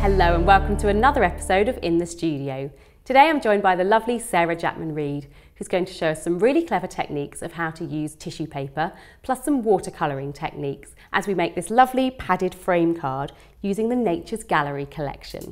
Hello and welcome to another episode of In the Studio. Today I'm joined by the lovely Sarah Jackman-Reid, who's going to show us some really clever techniques of how to use tissue paper, plus some watercolouring techniques, as we make this lovely padded frame card using the Nature's Gallery collection.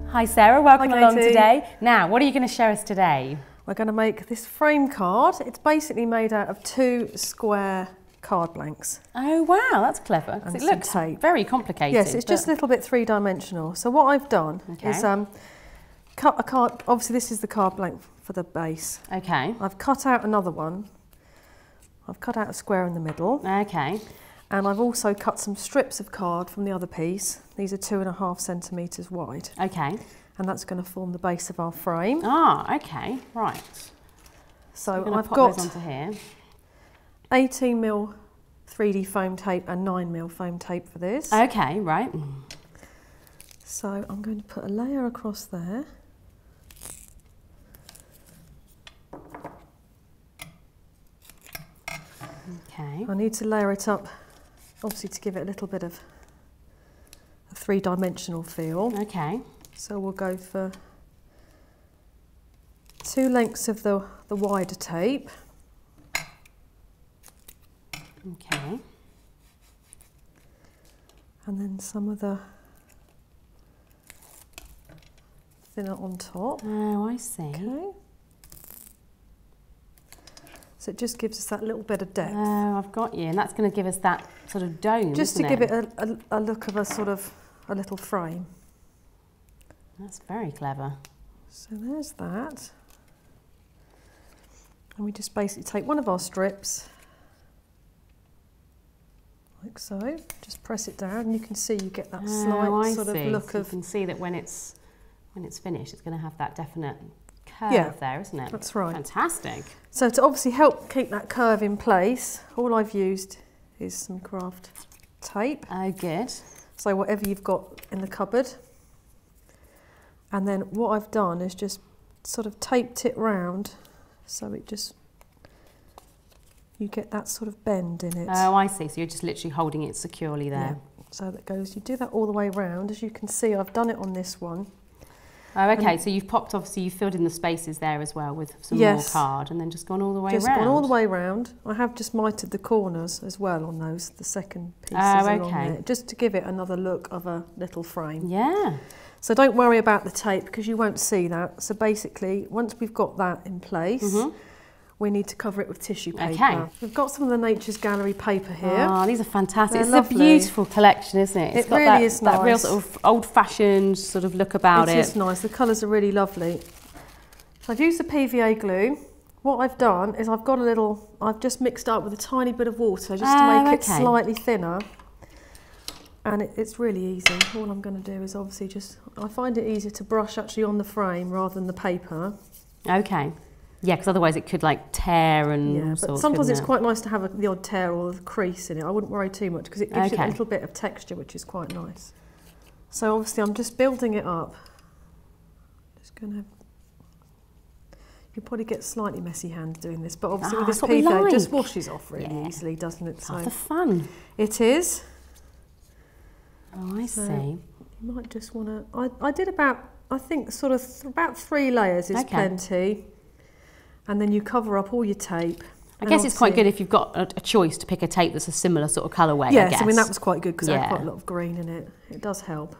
Hi Sarah, welcome along today. Now, what are you going to show us today? We're going to make this frame card. It's basically made out of 2 square card blanks. Oh wow, that's clever. And it looks tape. Very complicated. Yes, it's just a little bit three-dimensional. So what I've done is cut a card. Obviously this is the card blank for the base. Okay. I've cut out another one. I've cut out a square in the middle. Okay. And I've also cut some strips of card from the other piece. These are 2.5 centimetres wide. Okay. And that's going to form the base of our frame. Ah, okay, right. So I've got those onto here. 18mm 3D foam tape and 9mm foam tape for this. Okay, right. So I'm going to put a layer across there. Okay. I need to layer it up, obviously, to give it a little bit of a three-dimensional feel. Okay. So we'll go for 2 lengths of the wider tape. Okay. And then some of the thinner on top. Oh, I see. Okay. So it just gives us that little bit of depth. Oh, I've got you. And that's going to give us that sort of dome, just to give it a look of a sort of a little frame. That's very clever. So there's that. And we just basically take one of our strips, like so, just press it down, and you can see you get that slight sort of look of... You can see that when it's finished, it's going to have that definite curve there, isn't it? That's right. Fantastic. So to obviously help keep that curve in place, all I've used is some craft tape. Oh, good. So whatever you've got in the cupboard. And then what I've done is just sort of taped it round, so it just, you get that sort of bend in it. Oh, I see. So you're just literally holding it securely there. Yeah. So that goes, you do that all the way round. As you can see, I've done it on this one. Oh, okay. So you've popped, obviously, you've filled in the spaces there as well with some more card, and then just gone all the way around. Just gone all the way round. I have just mitered the corners as well on those, the second pieces along there, just to give it another look of a little frame. Yeah. So don't worry about the tape, because you won't see that. So basically, once we've got that in place, we need to cover it with tissue paper. Okay. We've got some of the Nature's Gallery paper here. Oh, these are fantastic. It's a beautiful collection, isn't it? It's got really is nice. That real sort of old-fashioned sort of look about it. It is nice. The colours are really lovely. So I've used the PVA glue. What I've done is I've just mixed up with a tiny bit of water just to make it slightly thinner. And it's really easy. All I'm going to do is obviously I find it easier to brush actually on the frame rather than the paper. Okay. Yeah, because otherwise it could like tear and all sorts, but sometimes it's quite nice to have the odd tear or the crease in it. I wouldn't worry too much, because it gives you a little bit of texture, which is quite nice. So obviously I'm just building it up. Just going to... You'll probably get slightly messy hands doing this, but obviously with this PVA, it just washes off really easily, doesn't it? So the fun. It is. Oh, I see. You might just want to... I did about, I think, sort of about 3 layers is plenty. And then you cover up all your tape. I guess it's quite good if you've got a choice to pick a tape that's a similar sort of colourway, I guess. I mean, that was quite good because it had quite a lot of green in it. It does help.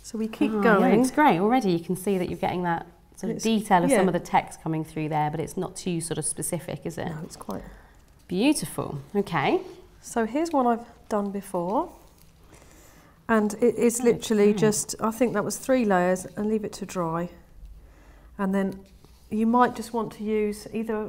So we keep going. Yeah, it's great. Already you can see that you're getting that sort of detail of some of the text coming through there, but it's not too sort of specific, is it? No, it's quite... Beautiful. Okay. So here's one I've done before. And it is literally just, I think that was 3 layers, and leave it to dry. And then you might just want to use either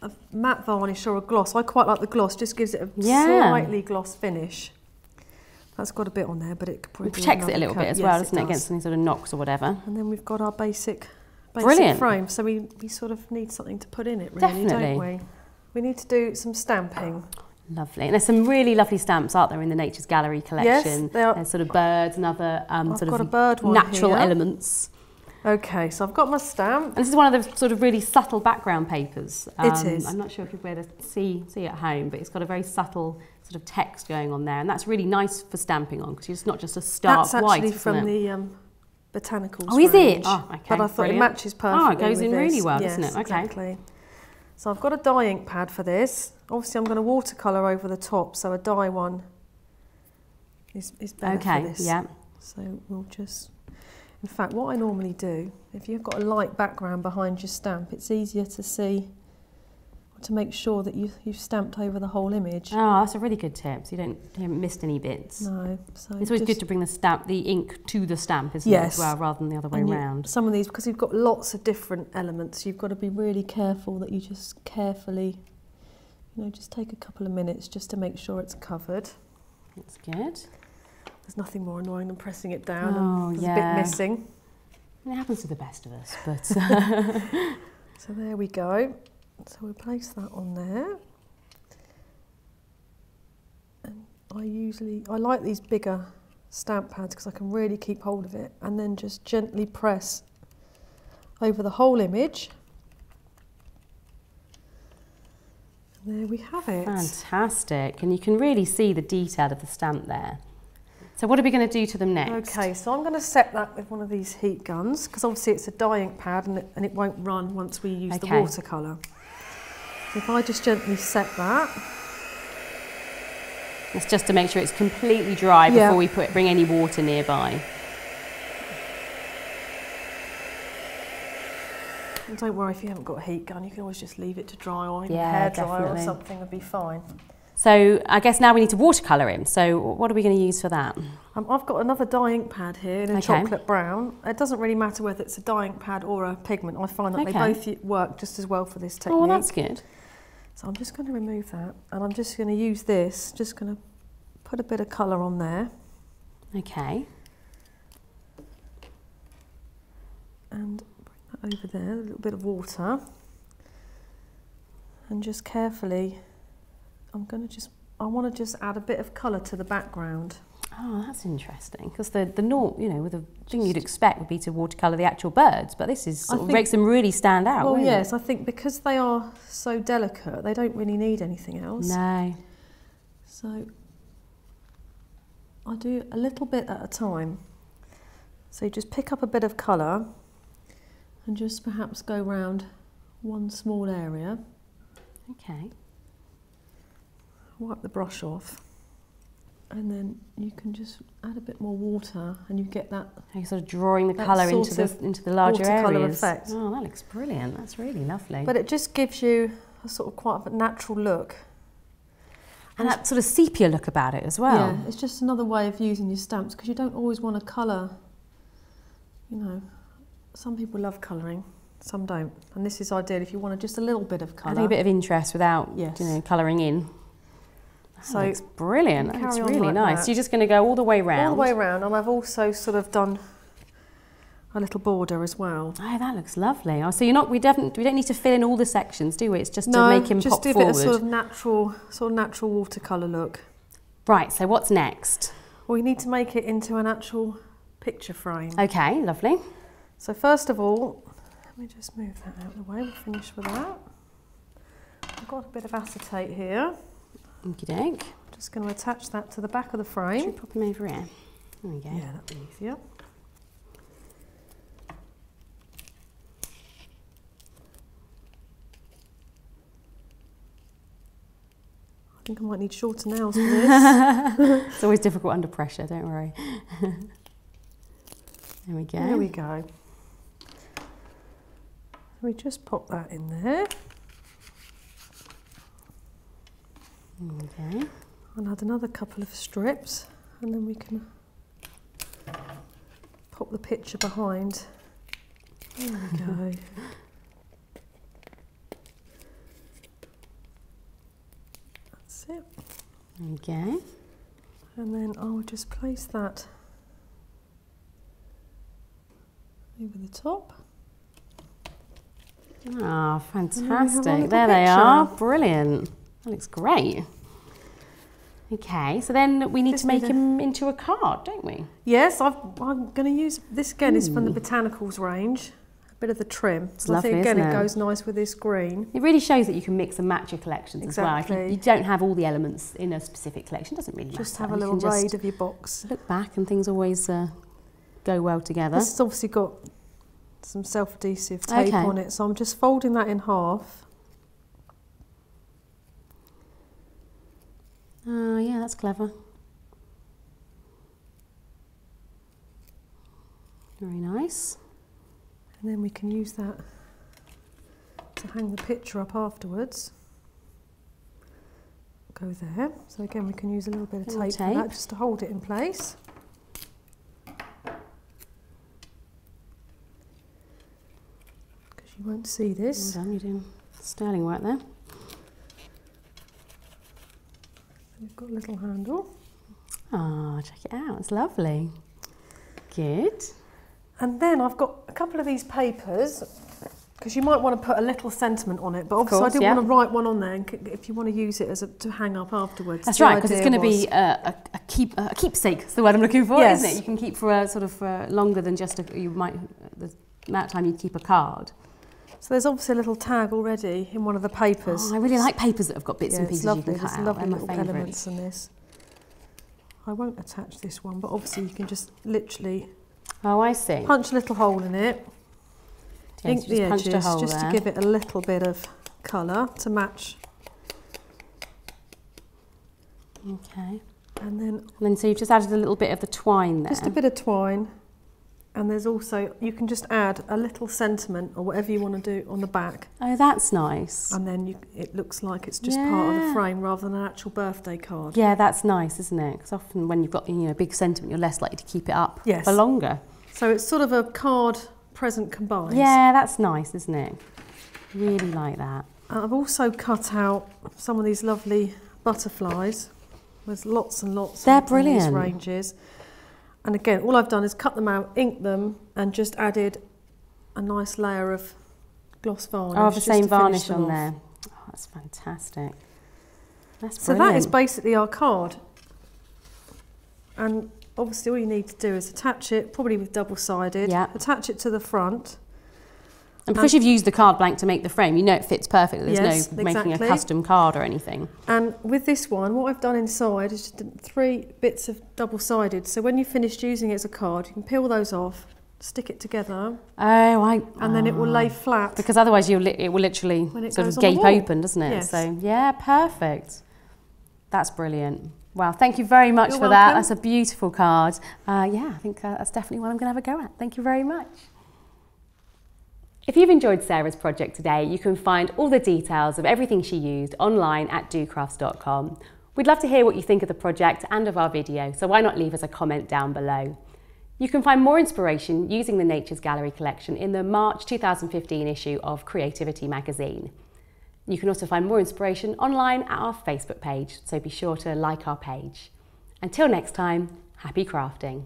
a matte varnish or a gloss. I quite like the gloss, just gives it a slightly gloss finish. That's got a bit on there, but it protects it a little bit as well, doesn't it, against any sort of knocks or whatever. And then we've got our basic frame, so we sort of need something to put in it, really, don't we? We need to do some stamping. Lovely. And there's some really lovely stamps, aren't there, in the Nature's Gallery collection? Yes, they are. There's sort of birds and other sort of natural elements. Okay, so I've got my stamp. And this is one of the sort of really subtle background papers. It is. I'm not sure if you'll be able to see at home, but it's got a very subtle sort of text going on there, and that's really nice for stamping on because it's not just a stark white. That's actually from the botanicals. Oh, is it? Oh, okay. But I thought it matches perfectly. Oh, it goes in really well, yes, doesn't it? Okay. Exactly. So I've got a dye ink pad for this. Obviously, I'm going to watercolour over the top, so a dye one is better for this. Yeah. So we'll just... In fact, what I normally do, if you've got a light background behind your stamp, it's easier to see, to make sure that you've stamped over the whole image. Oh, that's a really good tip. So you haven't missed any bits. No. So it's always good to bring the ink to the stamp, isn't it, as well, rather than the other way around. Some of these, because you've got lots of different elements, you've got to be really careful that you just carefully, just take a couple of minutes just to make sure it's covered. That's good. There's nothing more annoying than pressing it down and there's a bit missing. It happens to the best of us, but... So there we go. So we'll place that on there. And I like these bigger stamp pads because I can really keep hold of it and then just gently press over the whole image. And there we have it. Fantastic. And you can really see the detail of the stamp there. So what are we going to do to them next? Okay, so I'm going to set that with one of these heat guns because obviously it's a dye ink pad and it won't run once we use the watercolour. So if I just gently set that. It's just to make sure it's completely dry before we bring any water nearby. And don't worry if you haven't got a heat gun, you can always just leave it to dry, or even a hairdryer or something would be fine. So I guess now we need to watercolour him. So what are we going to use for that? I've got another dye ink pad here in a chocolate brown. It doesn't really matter whether it's a dye ink pad or a pigment. I find that they both work just as well for this technique. Oh, well, that's good. So I'm just going to remove that and I'm just going to use this, just going to put a bit of colour on there. Okay. And bring that over there, a little bit of water. And just carefully, I want to just add a bit of colour to the background. Oh, that's interesting. Because the thing you'd expect would be to watercolour the actual birds, but this is makes them really stand out. Well, yes, I think because they are so delicate, they don't really need anything else. No. So I do a little bit at a time. So you just pick up a bit of colour and just perhaps go round one small area. Okay. Wipe the brush off, and then you can just add a bit more water, and you get that. You're sort of drawing the colour into the larger areas. Effect. Oh, that looks brilliant. That's really lovely. But it just gives you a sort of quite a natural look, and that sort of sepia look about it as well. Yeah, it's just another way of using your stamps because you don't always want to colour. Some people love colouring. Some don't, and this is ideal if you want just a little bit of colour. Adding a bit of interest without, colouring in. So that looks brilliant. That's really nice. You're just going to go all the way round. All the way round, and I've also sort of done a little border as well. Oh, that looks lovely. Oh, so we don't need to fill in all the sections, do we? It's just to make him pop forward. No, just give it a sort of natural watercolour look. Right. So what's next? Well, we need to make it into an actual picture frame. Okay, lovely. So first of all, let me just move that out of the way. We'll finish with that. I've got a bit of acetate here. Okie-doke. Just going to attach that to the back of the frame. Should we pop him over here? There we go. Yeah, that'll be easier. I think I might need shorter nails for this. It's always difficult under pressure, don't worry. There we go. There we go. We just pop that in there. Okay. I'll add another couple of strips and then we can pop the picture behind. There we go. That's it. Okay. And then I'll just place that over the top. Ah, fantastic. There they are. Brilliant. That looks great. Okay, so then we need to make him into a card, don't we? Yes, I'm going to use, this again is from the Botanicals range, a bit of the trim. It's lovely, I think again it goes nice with this green. It really shows that you can mix and match your collections as well. If you don't have all the elements in a specific collection, it doesn't really matter. Just have a little raid of your box. Look back and things always go well together. This has obviously got some self-adhesive tape on it, so I'm just folding that in half. Oh, yeah, that's clever. Very nice. And then we can use that to hang the picture up afterwards. Go there. So again, we can use a little bit of tape for that just to hold it in place. Because you won't see this. Well done, you're doing sterling work there. We've got a little handle. Oh, check it out, it's lovely. Good. And then I've got a couple of these papers, because you might want to put a little sentiment on it, but obviously I didn't want to write one on there if you want to use it as to hang up afterwards. That's right, because it's going to be a keepsake, that's the word I'm looking for, isn't it? You can keep for a sort of longer than just the amount of time you'd keep a card. So there's obviously a little tag already in one of the papers. Oh, I really like papers that have got bits and pieces you can cut out. There's lovely little elements in this. I won't attach this one, but obviously you can just literally punch a little hole in it, ink the edges just to give it a little bit of colour to match. Okay. And then so you've just added a little bit of the twine there. Just a bit of twine. And there's also, you can just add a little sentiment or whatever you want to do on the back. Oh, that's nice. And then it looks like it's just part of the frame rather than an actual birthday card. Yeah, that's nice, isn't it? Because often when you've got a big sentiment, you're less likely to keep it up for longer. So it's sort of a card present combined. Yeah, that's nice, isn't it? Really like that. I've also cut out some of these lovely butterflies. There's lots and lots of these ranges. And again, all I've done is cut them out, inked them, and just added a nice layer of gloss varnish. Oh, the same varnish on there. Oh, that's fantastic. That's brilliant. So that is basically our card. And obviously all you need to do is attach it, probably with double-sided, attach it to the front. And because you've used the card blank to make the frame, you know it fits perfectly. There's no making a custom card or anything. And with this one, what I've done inside is just 3 bits of double-sided. So when you've finished using it as a card, you can peel those off, stick it together. And then it will lay flat. Because otherwise it will literally sort of gape open, doesn't it? Yes. So yeah, perfect. That's brilliant. Wow, thank you very much for that. That's a beautiful card. Yeah, I think that's definitely one I'm going to have a go at. Thank you very much. If you've enjoyed Sarah's project today, you can find all the details of everything she used online at docrafts.com. We'd love to hear what you think of the project and of our video, so why not leave us a comment down below. You can find more inspiration using the Nature's Gallery collection in the March 2015 issue of Creativity magazine. You can also find more inspiration online at our Facebook page, so be sure to like our page. Until next time, happy crafting.